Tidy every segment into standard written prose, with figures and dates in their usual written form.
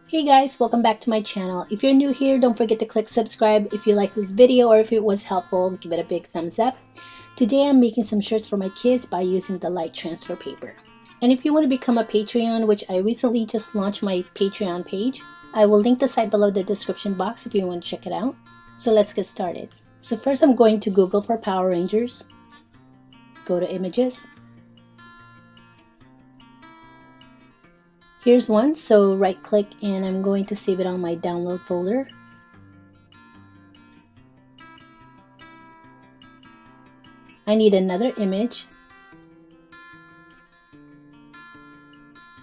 Hey guys, welcome back to my channel. If you're new here, don't forget to click subscribe. If you like this video or if it was helpful, give it a big thumbs up. Today I'm making some shirts for my kids by using the light transfer paper. And if you want to become a Patreon, which I recently just launched my Patreon page, I will link the site below the description box if you want to check it out. So let's get started. So first I'm going to Google for Power Rangers. Go to images. Here's one, so right click and I'm going to save it on my download folder. I need another image.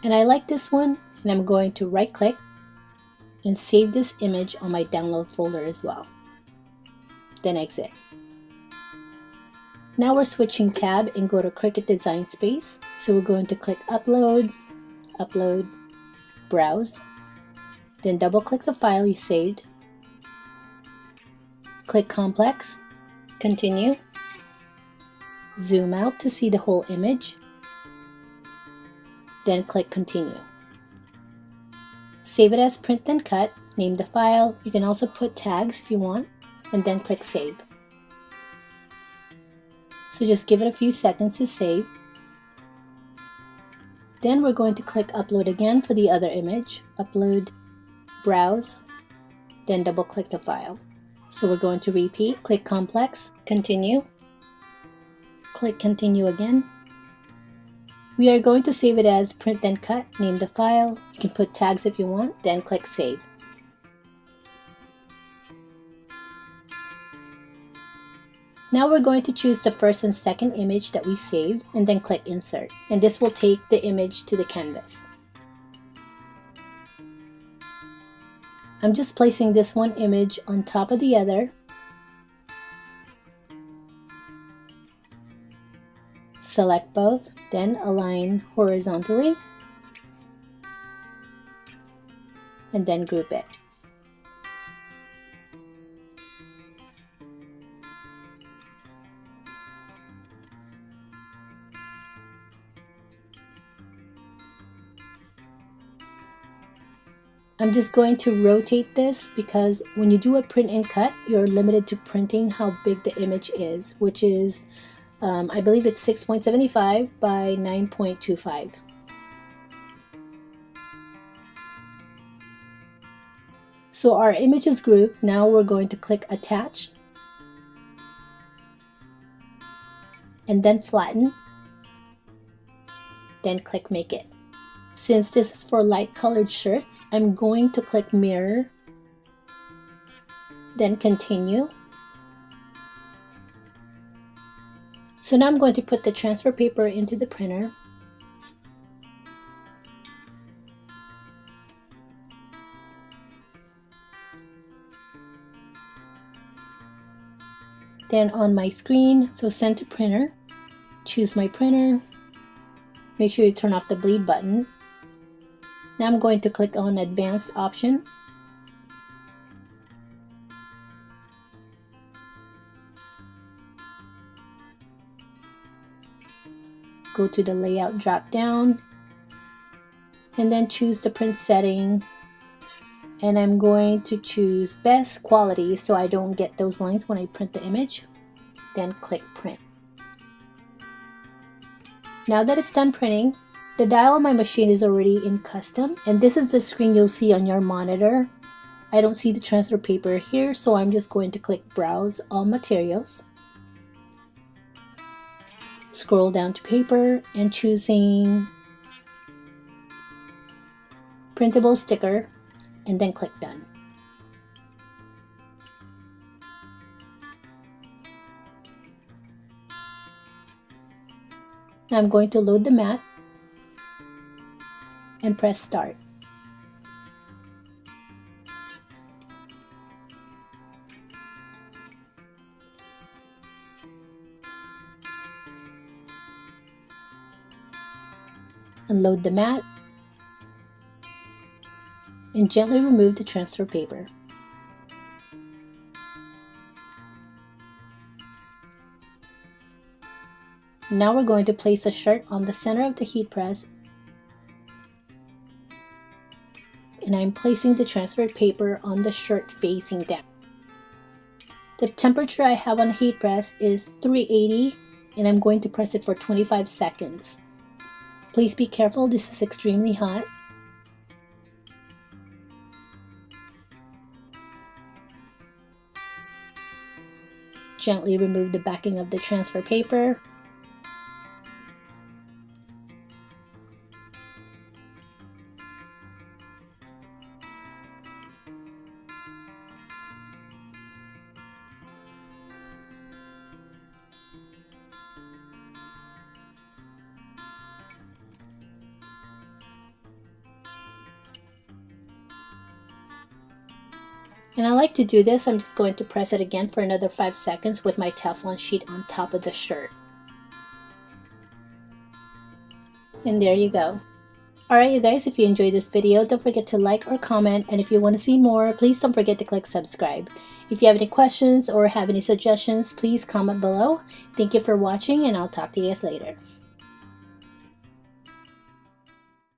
And I like this one, and I'm going to right click and save this image on my download folder as well. Then exit. Now we're switching tab and go to Cricut Design Space. So we're going to click Upload, Upload, Browse, then double click the file you saved, click Complex, Continue, zoom out to see the whole image, then click Continue. Save it as Print Then Cut, name the file, you can also put tags if you want, and then click Save. So just give it a few seconds to save. Then we're going to click Upload again for the other image. Upload, Browse, then double click the file. So we're going to repeat, click Complex, Continue, click Continue again. We are going to save it as Print Then Cut, name the file, you can put tags if you want, then click Save. Now we're going to choose the first and second image that we saved and then click Insert. And this will take the image to the canvas. I'm just placing this one image on top of the other. Select both, then align horizontally. And then group it. I'm just going to rotate this because when you do a print and cut, you're limited to printing how big the image is, which is, I believe it's 6.75 by 9.25. So our image is grouped. Now we're going to click Attach and then Flatten, then click Make It. Since this is for light colored shirts, I'm going to click Mirror, then Continue. So now I'm going to put the transfer paper into the printer. Then on my screen, so Send to Printer, choose my printer. Make sure you turn off the bleed button. Now I'm going to click on Advanced option. Go to the Layout drop down and then choose the print setting. And I'm going to choose Best Quality so I don't get those lines when I print the image. Then click Print. Now that it's done printing, the dial on my machine is already in custom, and this is the screen you'll see on your monitor. I don't see the transfer paper here, so I'm just going to click Browse All Materials. Scroll down to Paper and choosing Printable Sticker, and then click Done. Now I'm going to load the mat and press Start. Unload the mat and gently remove the transfer paper. Now we're going to place a shirt on the center of the heat press and I'm placing the transfer paper on the shirt facing down. The temperature I have on the heat press is 380, and I'm going to press it for 25 seconds. Please be careful, this is extremely hot. Gently remove the backing of the transfer paper. And I like to do this, I'm just going to press it again for another 5 seconds with my Teflon sheet on top of the shirt. And there you go. Alright you guys, if you enjoyed this video, don't forget to like or comment, and if you want to see more, please don't forget to click subscribe. If you have any questions or have any suggestions, please comment below. Thank you for watching, and I'll talk to you guys later.